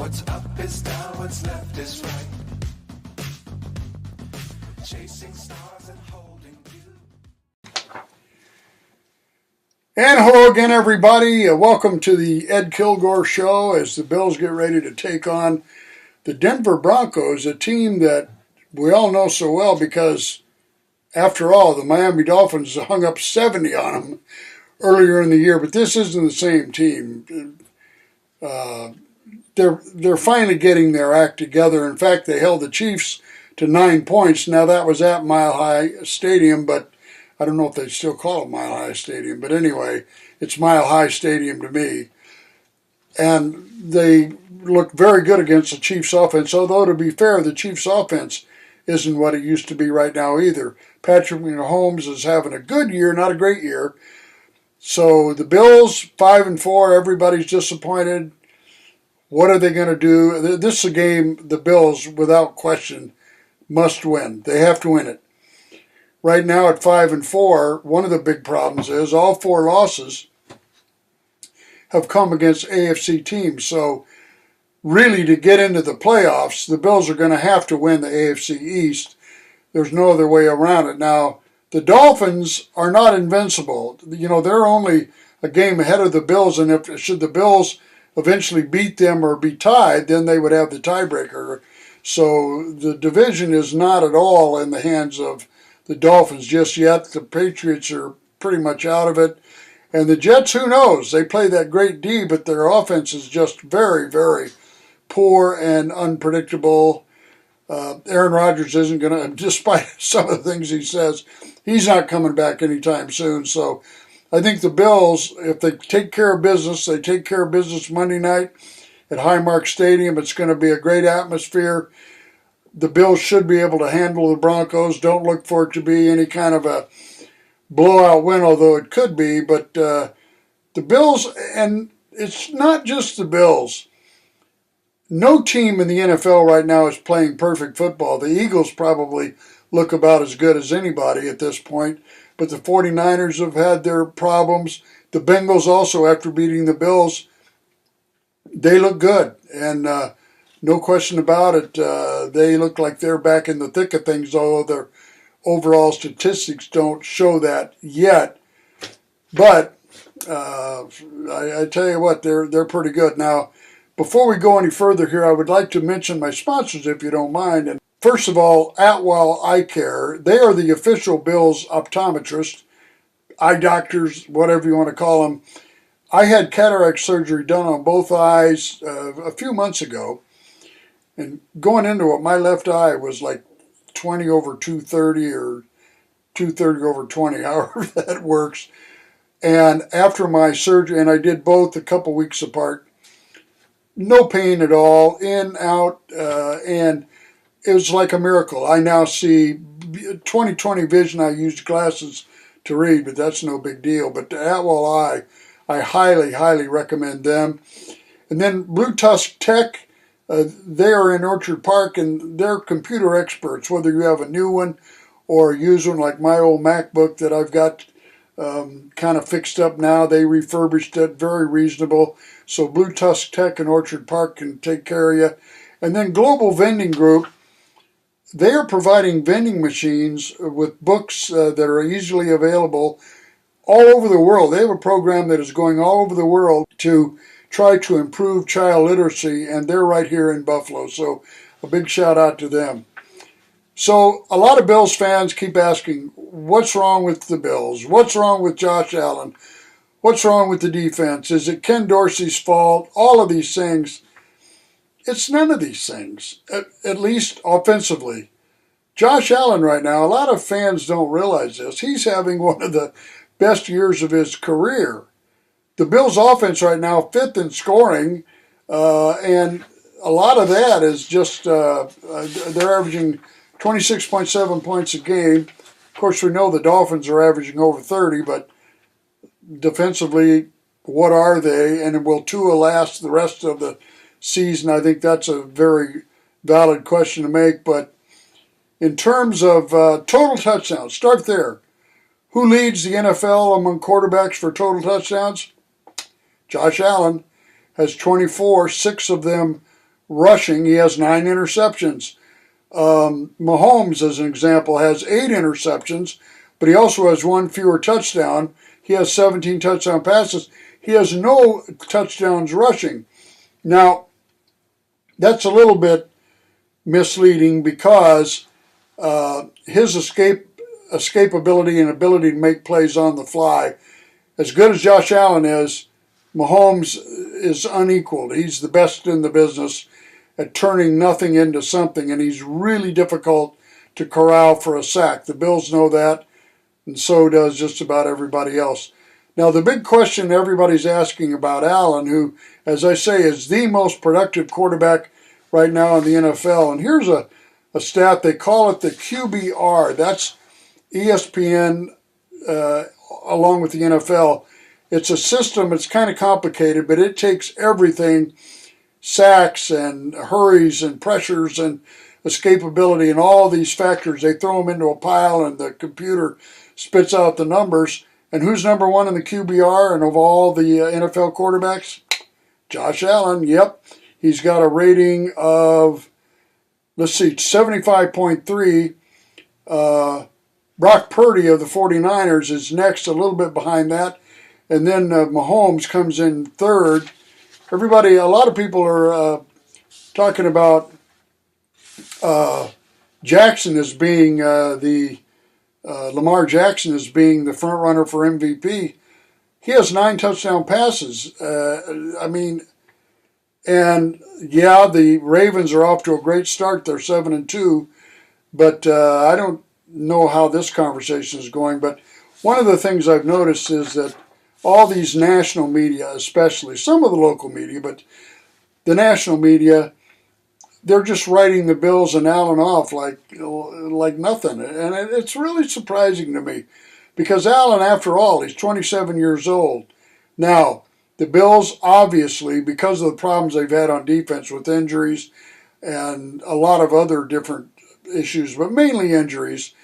What's up is down, what's left is right. Chasing stars and holding you. And hello again, everybody. Welcome to the Ed Kilgore Show as the Bills get ready to take on the Denver Broncos, a team that we all know so well because, after all, the Miami Dolphins hung up 70 on them earlier in the year. But this isn't the same team. They're finally getting their act together. In fact, they held the Chiefs to 9 points. Now, that was at Mile High Stadium, but I don't know if they still call it Mile High Stadium. But anyway, it's Mile High Stadium to me. And they looked very good against the Chiefs' offense, although, to be fair, the Chiefs' offense isn't what it used to be right now either. Patrick Mahomes is having a good year, not a great year. So the Bills, 5-4, everybody's disappointed. What are they going to do? This is a game the Bills, without question, must win. They have to win it. Right now at 5-4, one of the big problems is all 4 losses have come against AFC teams. So really, to get into the playoffs, the Bills are going to have to win the AFC East. There's no other way around it. Now, the Dolphins are not invincible. You know, they're only a game ahead of the Bills, and should the Bills eventually beat them or be tied, then they would have the tiebreaker. So the division is not at all in the hands of the Dolphins just yet. The Patriots are pretty much out of it. And the Jets, who knows? They play that great D, but their offense is just very, very poor and unpredictable. Aaron Rodgers isn't going to, despite some of the things he says, he's not coming back anytime soon. So I think the Bills, if they take care of business, they take care of business Monday night at Highmark Stadium. It's going to be a great atmosphere. The Bills should be able to handle the Broncos. Don't look for it to be any kind of a blowout win, although it could be. But the Bills, and it's not just the Bills. No team in the NFL right now is playing perfect football. The Eagles probably look about as good as anybody at this point. But the 49ers have had their problems. The Bengals also, after beating the Bills, they look good. And no question about it, they look like they're back in the thick of things, although their overall statistics don't show that yet. But I tell you what, they're pretty good. Now, before we go any further here, I would like to mention my sponsors, if you don't mind. And first of all, Atwell Eye Care. They are the official Bills optometrist, eye doctors, whatever you want to call them. I had cataract surgery done on both eyes a few months ago. And going into it, my left eye was like 20/230 or 230/20, however that works. And after my surgery, and I did both a couple weeks apart, no pain at all, in, out, and it was like a miracle. I now see 20/20 vision. I used glasses to read, but that's no big deal. But the Atwell Eye, I highly, highly recommend them. And then Blue Tusk Tech, they are in Orchard Park, and they're computer experts, whether you have a new one or use one like my old MacBook that I've got kind of fixed up now. They refurbished it, very reasonable. So Blue Tusk Tech in Orchard Park can take care of you. And then Global Vending Group, they are providing vending machines with books that are easily available all over the world. They have a program that is going all over the world to try to improve child literacy, and they're right here in Buffalo. So a big shout out to them. So a lot of Bills fans keep asking, what's wrong with the Bills? What's wrong with Josh Allen? What's wrong with the defense? Is it Ken Dorsey's fault? All of these things. It's none of these things, at least offensively. Josh Allen right now, a lot of fans don't realize this. He's having one of the best years of his career. The Bills' offense right now, 5th in scoring, and a lot of that is just they're averaging 26.7 points a game. Of course, we know the Dolphins are averaging over 30, but defensively, what are they? And will Tua last the rest of the season? I think that's a very valid question to make. But in terms of total touchdowns, start there. Who leads the NFL among quarterbacks for total touchdowns? Josh Allen has 24, 6 of them rushing. He has 9 interceptions. Mahomes, as an example, has 8 interceptions, but he also has 1 fewer touchdown. He has 17 touchdown passes. He has no touchdowns rushing. Now, that's a little bit misleading because his escapability and ability to make plays on the fly, as good as Josh Allen is, Mahomes is unequaled. He's the best in the business at turning nothing into something, and he's really difficult to corral for a sack. The Bills know that, and so does just about everybody else. Now, the big question everybody's asking about Allen, who, as I say, is the most productive quarterback right now in the NFL. And here's a stat. They call it the QBR. That's ESPN along with the NFL. It's a system. It's kind of complicated, but it takes everything, sacks and hurries and pressures and escapability and all these factors. They throw them into a pile, and the computer spits out the numbers. And who's number 1 in the QBR and of all the NFL quarterbacks? Josh Allen. Yep. He's got a rating of, 75.3. Brock Purdy of the 49ers is next, a little bit behind that. And then Mahomes comes in third. A lot of people are talking about Jackson as being Lamar Jackson as being the front runner for MVP. He has 9 touchdown passes. And yeah, the Ravens are off to a great start. They're 7-2, but I don't know how this conversation is going. But one of the things I've noticed is that all these national media, especially some of the local media, but the national media, they're just writing the Bills and Allen off like nothing. And it's really surprising to me because Allen, after all, he's 27 years old. Now, the Bills, obviously, because of the problems they've had on defense with injuries and a lot of other different issues, but mainly injuries,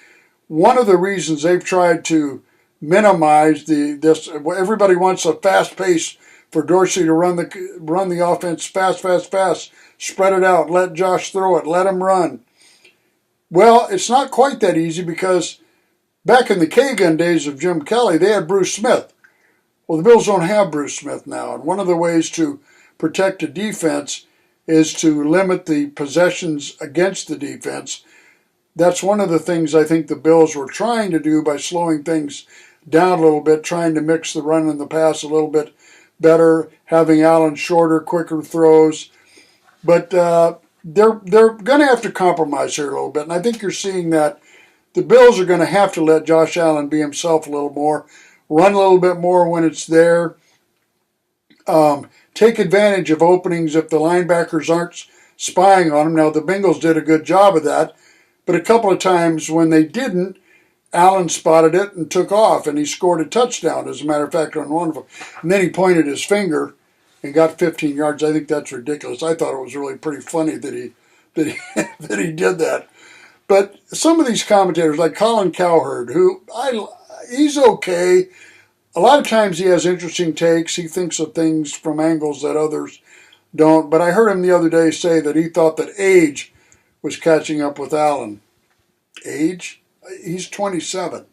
one of the reasons they've tried to minimize this, everybody wants a fast pace for Dorsey to run the offense fast, spread it out, let Josh throw it, let him run. Well, it's not quite that easy because back in the K-gun days of Jim Kelly, they had Bruce Smith. Well, the Bills don't have Bruce Smith now, and one of the ways to protect a defense is to limit the possessions against the defense. That's one of the things I think the Bills were trying to do by slowing things down a little bit, trying to mix the run and the pass a little bit better, having Allen shorter, quicker throws. But they're going to have to compromise here a little bit, and I think you're seeing that the Bills are going to have to let Josh Allen be himself a little more, run a little bit more when it's there, take advantage of openings if the linebackers aren't spying on him. Now, the Bengals did a good job of that, but a couple of times when they didn't, Allen spotted it and took off, and he scored a touchdown, as a matter of fact, on one of them. And then he pointed his finger and got 15 yards. I think that's ridiculous. I thought it was really pretty funny that he that he did that. But some of these commentators, like Colin Cowherd, he's okay. A lot of times he has interesting takes. He thinks of things from angles that others don't. But I heard him the other day say that he thought that age was catching up with Allen. Age? He's 27.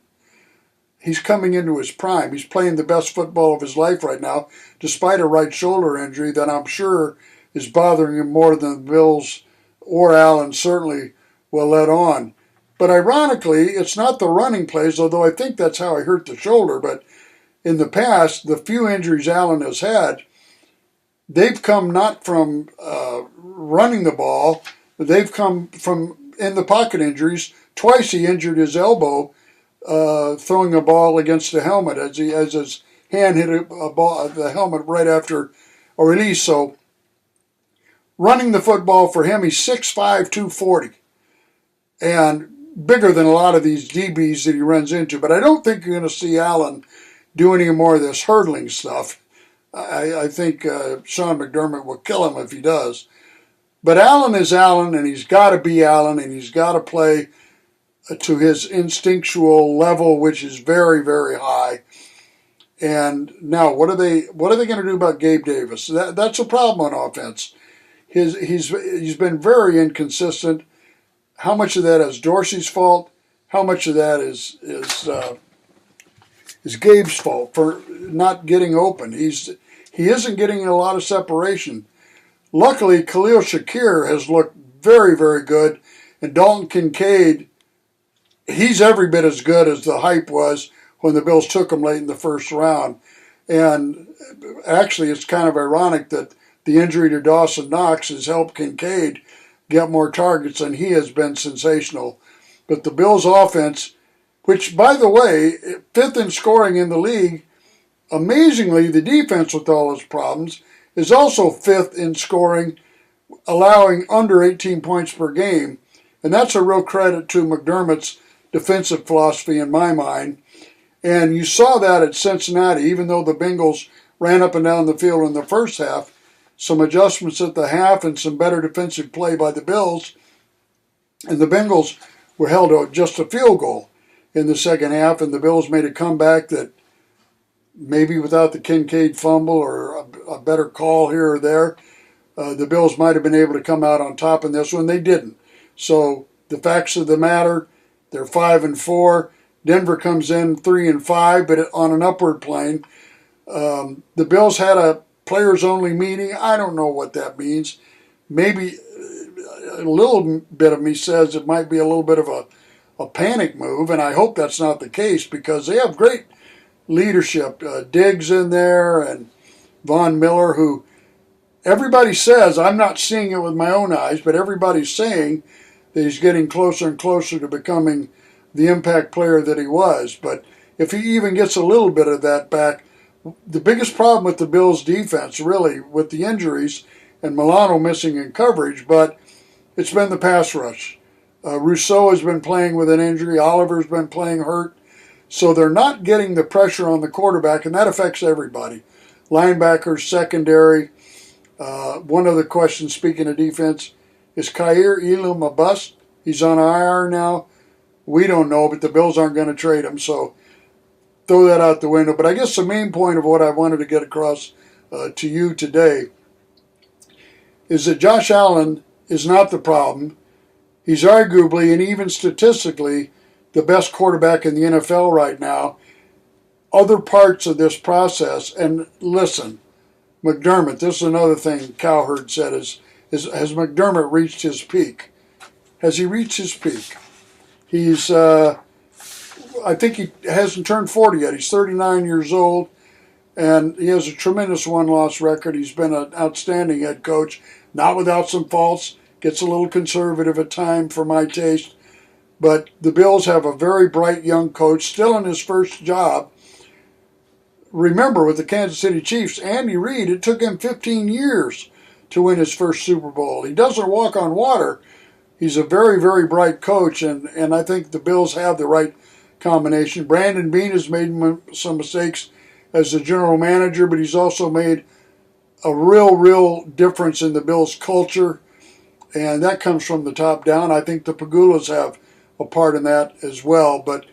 He's coming into his prime. He's playing the best football of his life right now, despite a right shoulder injury that I'm sure is bothering him more than the Bills or Allen certainly will let on. But ironically, it's not the running plays, although I think that's how he hurt the shoulder. But in the past, the few injuries Allen has had, they've come not from running the ball, but they've come from in the pocket injuries. Twice he injured his elbow throwing a ball against the helmet as his hand hit the helmet right after a release. So running the football for him, he's 6'5", 240. And bigger than a lot of these DBs that he runs into. But I don't think you're going to see Allen do any more of this hurdling stuff. I think Sean McDermott will kill him if he does. But Allen is Allen, and he's got to be Allen, and he's got to play to his instinctual level, which is very, very high. And now, what are they going to do about Gabe Davis? That's a problem on offense. He's been very inconsistent. How much of that is Dorsey's fault? How much of that is Gabe's fault for not getting open? He isn't getting a lot of separation. Luckily, Khalil Shakir has looked very, very good, and Dalton Kincaid, he's every bit as good as the hype was when the Bills took him late in the first round. And actually, it's kind of ironic that the injury to Dawson Knox has helped Kincaid get more targets, and he has been sensational. But the Bills' offense, which, by the way, fifth in scoring in the league, amazingly, the defense with all its problems is also fifth in scoring, allowing under 18 points per game. And that's a real credit to McDermott's defensive philosophy in my mind. And you saw that at Cincinnati, even though the Bengals ran up and down the field in the first half, some adjustments at the half and some better defensive play by the Bills. And the Bengals were held to just a field goal in the second half, and the Bills made a comeback that maybe without the Kincaid fumble or a better call here or there, the Bills might have been able to come out on top in this one. They didn't. So the facts of the matter, they're 5-4. Denver comes in 3-5, but on an upward plane. The Bills had a players-only meeting. I don't know what that means. Maybe a little bit of me says it might be a little bit of a panic move, and I hope that's not the case because they have great leadership. Diggs in there and Von Miller, who everybody says, I'm not seeing it with my own eyes, but everybody's saying that he's getting closer and closer to becoming the impact player that he was. But if he even gets a little bit of that back, the biggest problem with the Bills' defense, really, with the injuries and Milano missing in coverage, but it's been the pass rush. Rousseau has been playing with an injury. Oliver's been playing hurt. So they're not getting the pressure on the quarterback, and that affects everybody. Linebackers, secondary. One other question, speaking of defense, is Kaiir Elam a bust? He's on IR now. We don't know, but the Bills aren't going to trade him, so throw that out the window. But I guess the main point of what I wanted to get across to you today is that Josh Allen is not the problem. He's arguably, and even statistically, the best quarterback in the NFL right now. Other parts of this process, and listen, McDermott, this is another thing Cowherd said, has McDermott reached his peak? Has he reached his peak? He's, I think he hasn't turned 40 yet. He's 39 years old, and he has a tremendous one-loss record. He's been an outstanding head coach, not without some faults, gets a little conservative at times for my taste. But the Bills have a very bright young coach, still in his first job. Remember, with the Kansas City Chiefs, Andy Reid, it took him 15 years to win his first Super Bowl. He doesn't walk on water. He's a very, very bright coach, and I think the Bills have the right combination. Brandon Beane has made some mistakes as the general manager, but he's also made a real difference in the Bills' culture, and that comes from the top down. I think the Pagulas have a part in that as well. But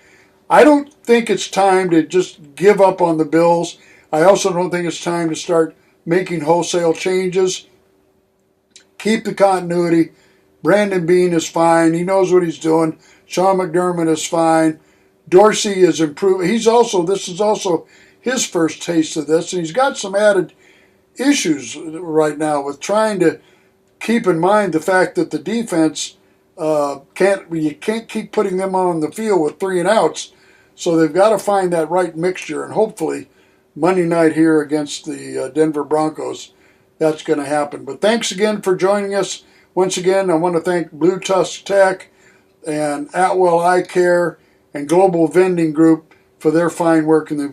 I don't think it's time to just give up on the Bills. I also don't think it's time to start making wholesale changes. Keep the continuity. Brandon Beane is fine. He knows what he's doing. Sean McDermott is fine. Dorsey is improving. This is also his first taste of this, and he's got some added issues right now with trying to keep in mind the fact that the defense you can't keep putting them on the field with 3 and outs, so they've got to find that right mixture, and hopefully Monday night here against the Denver Broncos, that's going to happen. But thanks again for joining us. Once again, I want to thank Blue Tusk Tech and Atwell Eye Care and Global Vending Group for their fine work in the